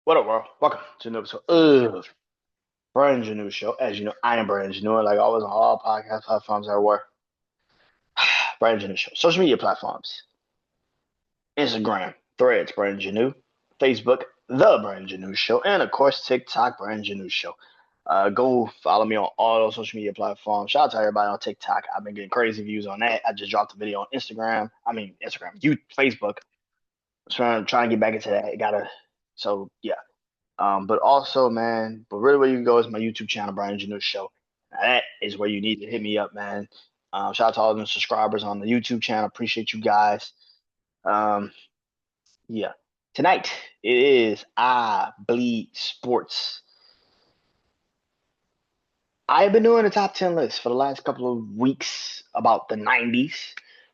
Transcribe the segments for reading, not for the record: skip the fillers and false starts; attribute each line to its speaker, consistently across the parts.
Speaker 1: What up, world? Welcome to another episode of BrandonJaneauShow. As you know, I am BrandonJaneau, like always on all podcast platforms everywhere. BrandonJaneauShow. Social media platforms. Instagram, Threads, BrandonJaneau. Facebook, The BrandonJaneauShow. And of course, TikTok, BrandonJaneauShow. Go follow me on all those social media platforms. Shout out to everybody on TikTok. I've been getting crazy views on that. I just dropped a video on Instagram. Facebook. Trying to get back into that. So yeah. But also, man, but really where you can go is my YouTube channel, Brian Janeau Show. Now, that is where you need to hit me up, man. Shout out to all the subscribers on the YouTube channel. Appreciate you guys. Um, yeah. Tonight it is I Bleed Sports. I've been doing a top 10 list for the last couple of weeks about the 90s.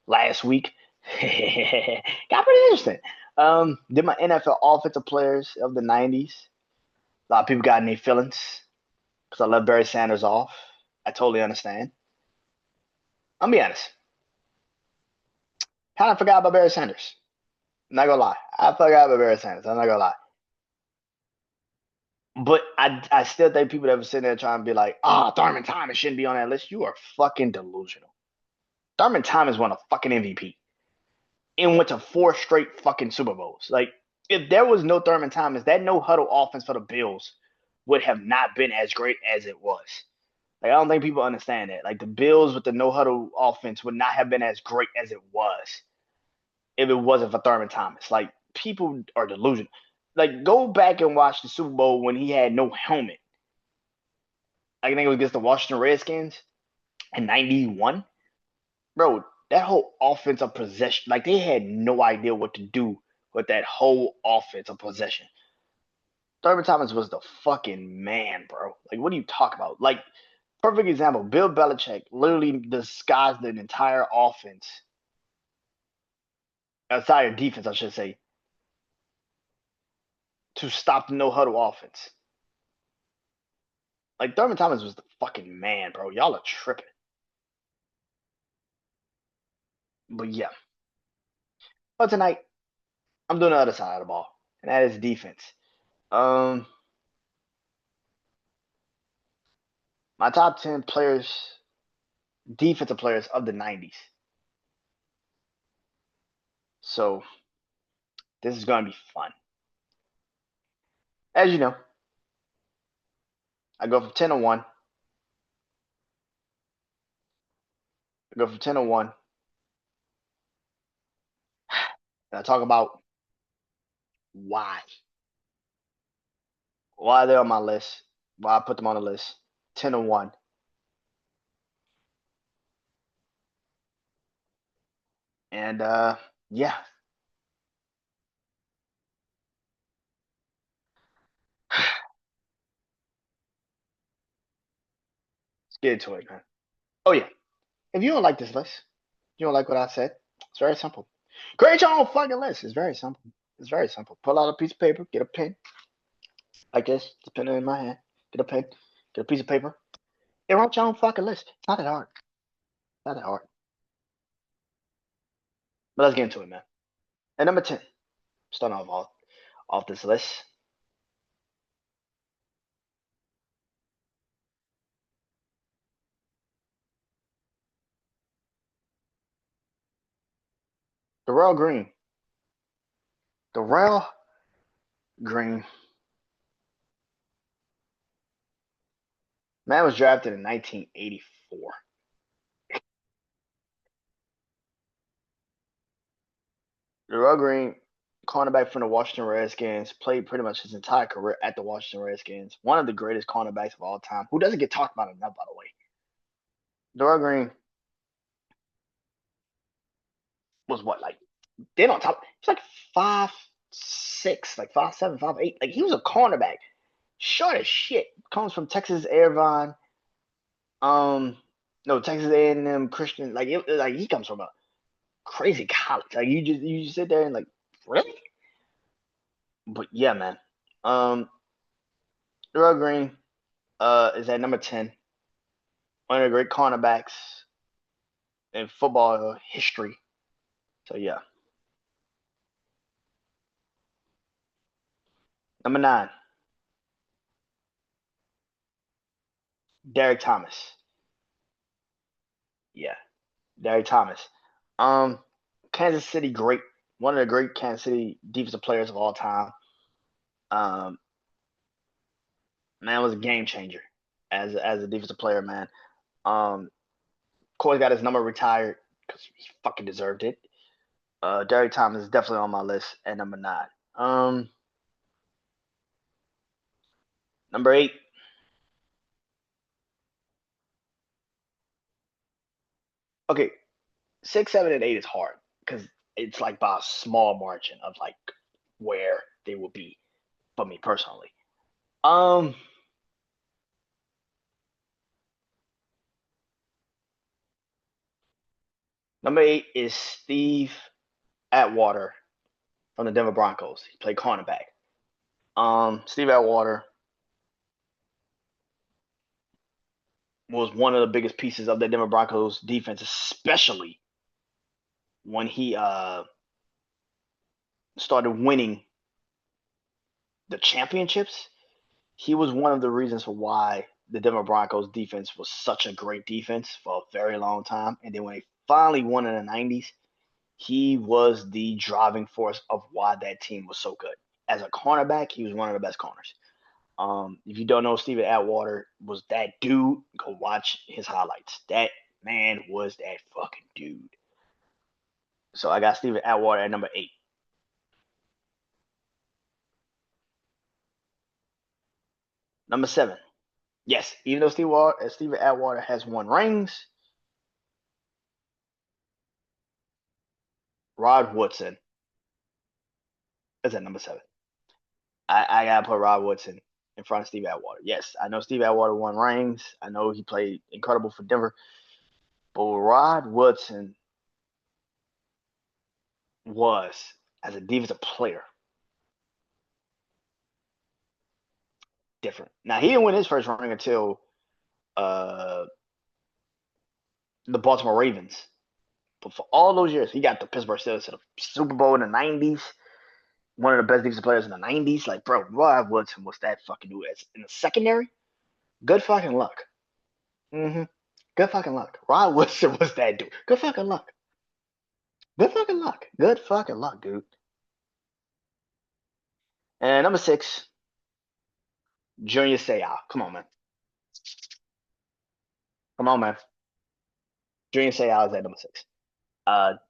Speaker 1: Last week got pretty interesting. Did my NFL offensive players of the 90s. A lot of people got in their feelings because I left Barry Sanders off. I totally understand. I'll be honest. Kind of forgot about Barry Sanders. I'm not gonna lie. I forgot about Barry Sanders. I'm not gonna lie. But I still think people that were sitting there trying to be like, Thurman Thomas shouldn't be on that list. You are fucking delusional. Thurman Thomas won a fucking MVP and went to four straight fucking Super Bowls. Like, if there was no Thurman Thomas, that no huddle offense for the Bills would have not been as great as it was. Like, I don't think people understand that. Like, the Bills with the no huddle offense would not have been as great as it was if it wasn't for Thurman Thomas. Like, people are delusional. Like, go back and watch the Super Bowl when he had no helmet. I think it was against the Washington Redskins in '91. Bro, that whole offensive possession, like, they had no idea what to do with that whole offensive possession. Thurman Thomas was the fucking man, bro. Like, what are you talking about? Like, perfect example, Bill Belichick literally disguised an entire offense, entire defense, I should say, to stop the no huddle offense. Like, Thurman Thomas was the fucking man, bro. Y'all are tripping. But yeah. But tonight, I'm doing the other side of the ball, and that is defense. Um, my top 10 players, defensive players of the 90s. So this is going to be fun. As you know, I go from 10 to 1. I go from 10 to 1. And I talk about why. Why they're on my list. Why I put them on the list. 10 to 1. And yeah. Let's get into it, man. Oh yeah. If you don't like this list, you don't like what I said, it's very simple. Create your own fucking list. It's very simple. It's very simple. Pull out a piece of paper, get a pen, like this, the pen in my hand. Get a pen, get a piece of paper, and write your own fucking list. It's not that hard. Not that hard. But let's get into it, man. At number 10, starting off this list. Darrell Green. Darrell Green. Man was drafted in 1984. Darrell Green, cornerback from the Washington Redskins, played pretty much his entire career at the Washington Redskins. One of the greatest cornerbacks of all time, who doesn't get talked about enough, by the way. Darrell Green was what, like, then on top, he's like 5'6", like 5'7", 5'8". Like, he was a cornerback. Short as shit. Comes from Texas Irvine. Um, no, Texas A&M Christian. Like he comes from a crazy college. Like, you just sit there and like, really? But yeah, man. Um, Darrell Green is at number 10. One of the great cornerbacks in football history. So yeah. Number 9, Derek Thomas. Yeah, Derek Thomas. Um, Kansas City great, one of the great Kansas City defensive players of all time. Um, Man was a game changer as a defensive player, man. Of course, got his number retired because he fucking deserved it. Derek Thomas is definitely on my list at number 9. Um, Number 8. Okay, 6, 7, and 8 is hard because it's like by a small margin of like where they will be for me personally. Um, Number 8 is Steve Atwater from the Denver Broncos. He played cornerback. Steve Atwater was one of the biggest pieces of the Denver Broncos defense, especially when he started winning the championships. He was one of the reasons for why the Denver Broncos defense was such a great defense for a very long time. And then when they finally won in the 90s, he was the driving force of why that team was so good. As a cornerback, he was one of the best corners. If you don't know, Steven Atwater was that dude. Go watch his highlights. That man was that fucking dude. So I got Steven Atwater at number 8. Number 7. Yes, even though Steven Atwater has won rings, Rod Woodson is at number 7. I gotta put Rod Woodson in front of Steve Atwater. Yes, I know Steve Atwater won rings. I know he played incredible for Denver, but Rod Woodson was as a defensive player different. Now he didn't win his first ring until uh, the Baltimore Ravens, but for all those years he got the Pittsburgh Steelers to the Super Bowl in the '90s. One of the best defensive players in the '90s. Like, bro, Rod Woodson was that fucking dude. In the secondary, good fucking luck. Mm-hmm. Good fucking luck. Rod Woodson was that dude. Good fucking luck. Good fucking luck. Good fucking luck, dude. And number 6, Junior Seau. Come on, man. Come on, man. Junior Seau is at number 6.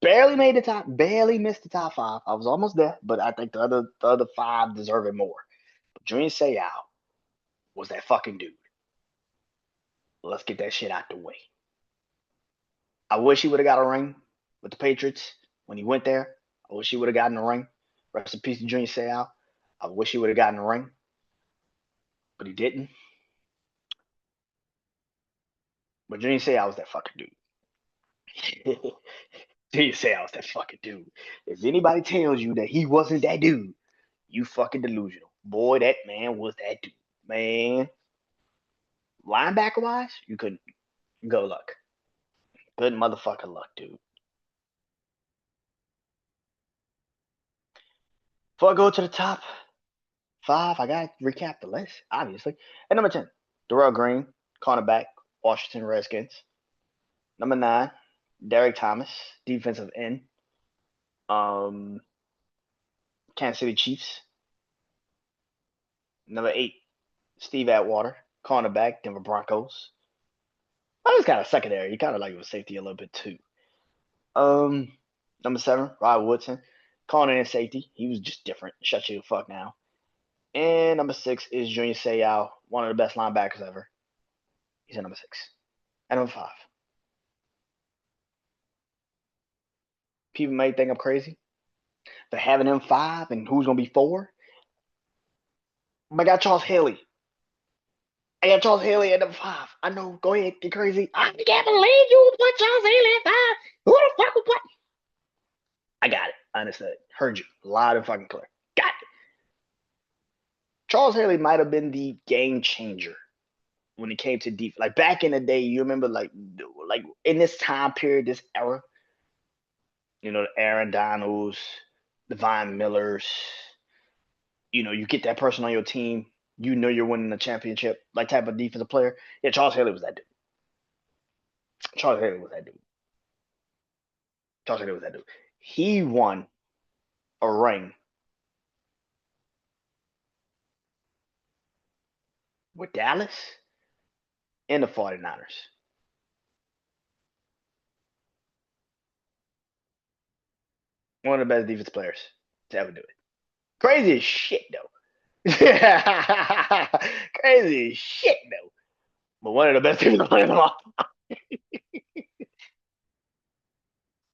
Speaker 1: Barely made the top. Barely missed the top 5. I was almost there, but I think the other 5 deserve it more. But Junior Seau was that fucking dude. Let's get that shit out the way. I wish he would have got a ring with the Patriots when he went there. I wish he would have gotten a ring. Rest in peace to Junior Seau. I wish he would have gotten a ring, but he didn't. But Junior Seau was that fucking dude. Junior Seau was that fucking dude. If anybody tells you that he wasn't that dude, you fucking delusional. Boy, that man was that dude. Man, linebacker wise, you couldn't go luck. Good motherfucking luck, dude. Before I go to the top 5, I gotta recap the list, obviously. At number 10, Darrell Green, cornerback, Washington Redskins. Number 9, Derek Thomas, defensive end, um, Kansas City Chiefs. Number 8, Steve Atwater, cornerback, Denver Broncos. I just got a secondary. You kind of like with safety a little bit too. Um, Number 7, Rod Woodson, corner and safety. He was just different. Shut you the fuck now. And number 6 is Junior Seau, one of the best linebackers ever. He's at number 6. At number 5, people may think I'm crazy for having him 5 and who's gonna be 4. But I got Charles Haley. I got Charles Haley at number 5. I know. Go ahead, get crazy. I can't believe you put Charles Haley at 5. Who the fuck would put? I got it. I understood. Heard you loud and fucking clear. Got it. Charles Haley might have been the game changer when it came to defense. Like back in the day, you remember like in this time period, this era, the Aaron Donalds, Devon Millers, You get that person on your team. You're winning the championship, like type of defensive player. Yeah, Charles Haley was that dude. Charles Haley was that dude. Charles Haley was that dude. He won a ring with Dallas and the 49ers. One of the best defensive players to ever do it. Crazy as shit, though. Crazy as shit, though. But one of the best defensive players of all.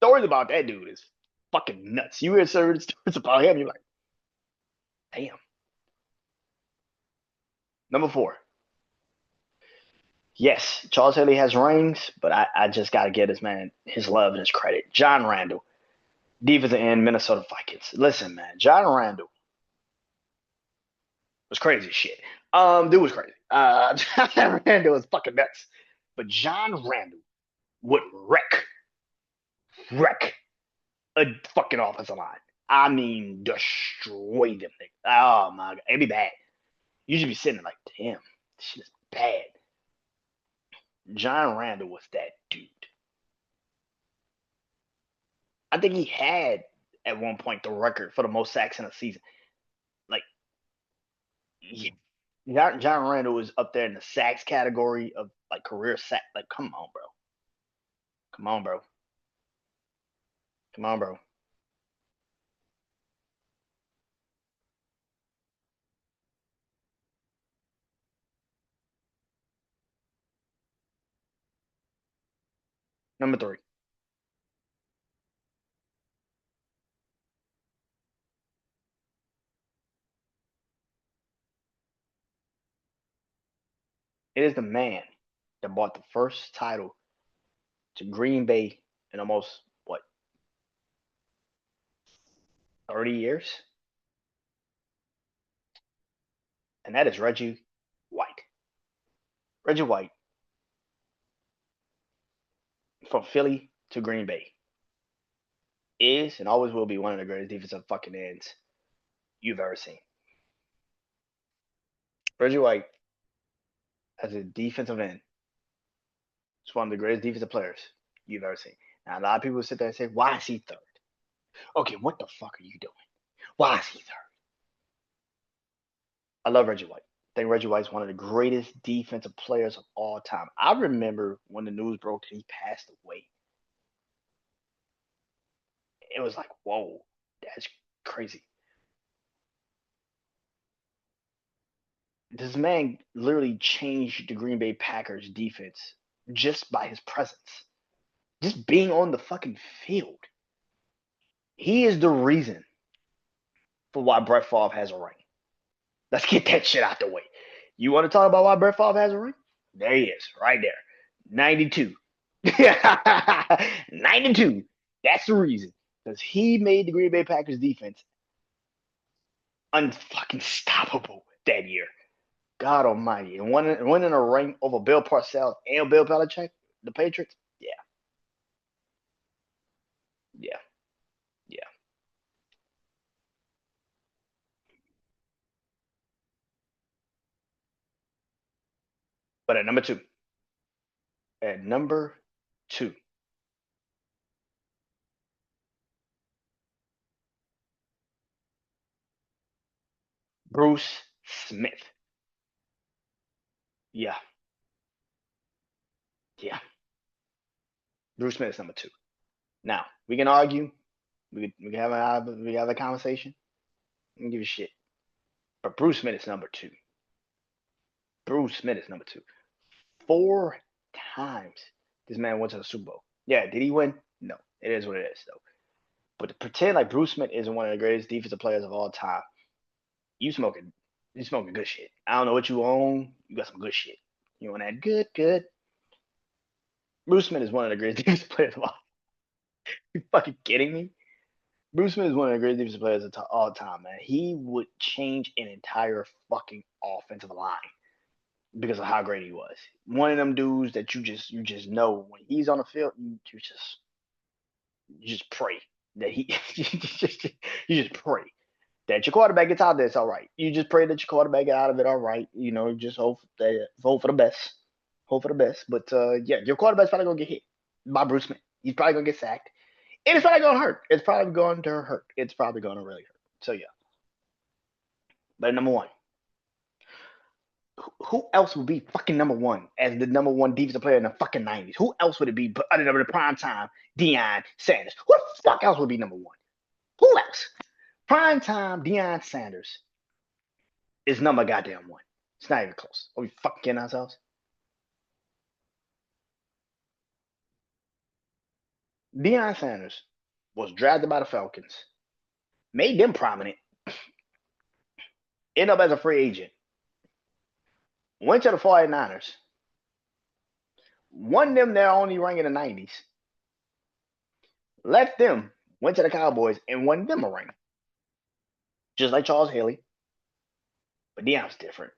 Speaker 1: Stories about that dude is fucking nuts. You hear certain stories about him, you're like, damn. Number 4. Yes, Charles Haley has rings, but I just got to get this man his love and his credit. John Randall, defensive end, Minnesota Vikings. Listen, man, John Randall was crazy as shit. Dude was crazy. John Randall was fucking nuts. But John Randall would wreck a fucking offensive line. I mean, destroy them. Oh my god, it'd be bad. You should be sitting there like, damn, this shit is bad. John Randall was that dude. I think he had at one point the record for the most sacks in a season. Like, yeah. John Randall was up there in the sacks category of like career sack. Like, come on, bro. Come on, bro. Come on, bro. Number 3. It is the man that brought the first title to Green Bay in almost what 30 years, and that is Reggie White. Reggie White from Philly to Green Bay is and always will be one of the greatest defensive fucking ends you've ever seen. Reggie White as a defensive end is one of the greatest defensive players you've ever seen. Now a lot of people sit there and say, "Why is he third?" Okay, what the fuck are you doing? Why is he third? I love Reggie White. I think Reggie White is one of the greatest defensive players of all time. I remember when the news broke that he passed away. It was like, whoa, that's crazy. This man literally changed the Green Bay Packers defense just by his presence, just being on the fucking field. He is the reason for why Brett Favre has a ring. Let's get that shit out the way. You want to talk about why Brett Favre has a ring? There he is, right there. 92. 92. That's the reason. Because he made the Green Bay Packers defense unfucking stoppable that year. God almighty. And winning a ring over Bill Parcells and Bill Belichick, the Patriots, yeah. Yeah. Yeah. But at number two, Bruce Smith. Yeah. Yeah. Bruce Smith is number 2. Now, we can argue. We can have a conversation. I can give you shit. But Bruce Smith is number 2. Bruce Smith is number 2. 4 times this man went to the Super Bowl. Yeah, did he win? No. It is what it is, though. But to pretend like Bruce Smith isn't one of the greatest defensive players of all time, you smoking you smoking good shit. I don't know what you own. You got some good shit. You want that good. Bruce Smith is one of the greatest defensive players of all. You fucking kidding me? Bruce Smith is one of the greatest defensive players of all time, man. He would change an entire fucking offensive line because of how great he was. One of them dudes that you just know when he's on the field, you just pray that he you just pray. That your quarterback gets out there, it's all right. You just pray that your quarterback get out of it all right. Just hope for the best. Hope for the best. But yeah, your quarterback's probably gonna get hit by Bruce Smith. He's probably gonna get sacked. And it's probably gonna hurt. It's probably going to hurt. It's probably gonna really hurt. So yeah. But number one. Who else would be fucking number one as the number one defensive player in the fucking 90s? Who else would it be other than the prime time Deion Sanders? Who the fuck else would be number one? Who else? Prime time Deion Sanders is number goddamn one. It's not even close. Are we fucking kidding ourselves? Deion Sanders was drafted by the Falcons, made them prominent, ended up as a free agent, went to the 49ers, won them their only ring in the 90s, left them, went to the Cowboys, and won them a ring. Just like Charles Haley. But Deion's different.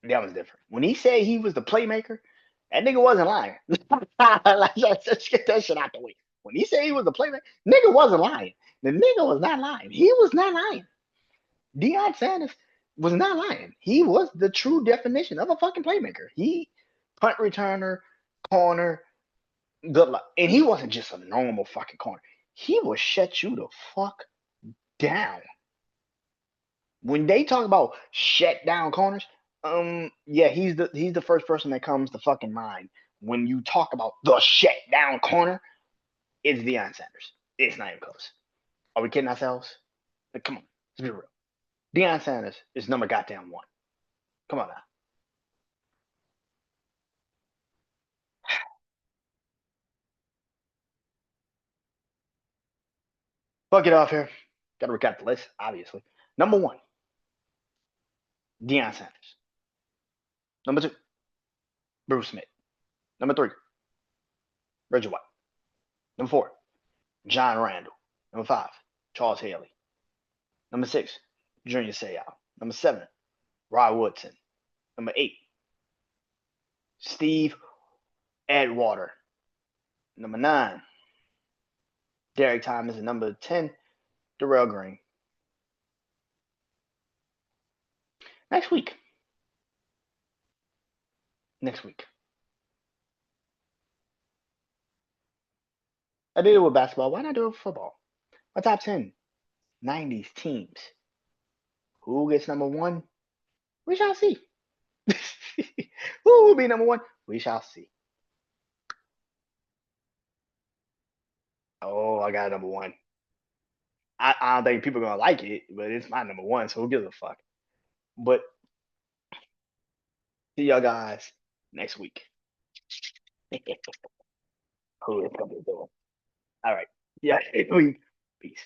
Speaker 1: Deion was different. When he said he was the playmaker, that nigga wasn't lying. Let's get that shit out the way. When he said he was the playmaker, nigga wasn't lying. The nigga was not lying. He was not lying. Deion Sanders was not lying. He was the true definition of a fucking playmaker. He punt returner, corner, good luck. And he wasn't just a normal fucking corner. He will shut you the fuck down. When they talk about shut down corners, yeah, he's the first person that comes to fucking mind when you talk about the shut down corner. It's Deion Sanders. It's not even close. Are we kidding ourselves? Like, come on, let's be real. Deion Sanders is number goddamn one. Come on now. Fuck it off here. Got to recap the list, obviously. Number one, Deion Sanders. Number two, Bruce Smith. Number three, Reggie White. Number four, John Randall. Number five, Charles Haley. Number six, Junior Seau. Number seven, Rod Woodson. Number eight, Steve Atwater. Number nine, Derek Thomas. And number 10, Darrell Green. Next week. I did it with basketball. Why not do it with football? My top 10 90s teams. Who gets number one? We shall see. Who will be number one? We shall see. Oh, I got number one. I don't think people are gonna like it, but it's my number one, so who gives a fuck? But see y'all guys next week. Who is gonna do it? All right. Yeah, peace.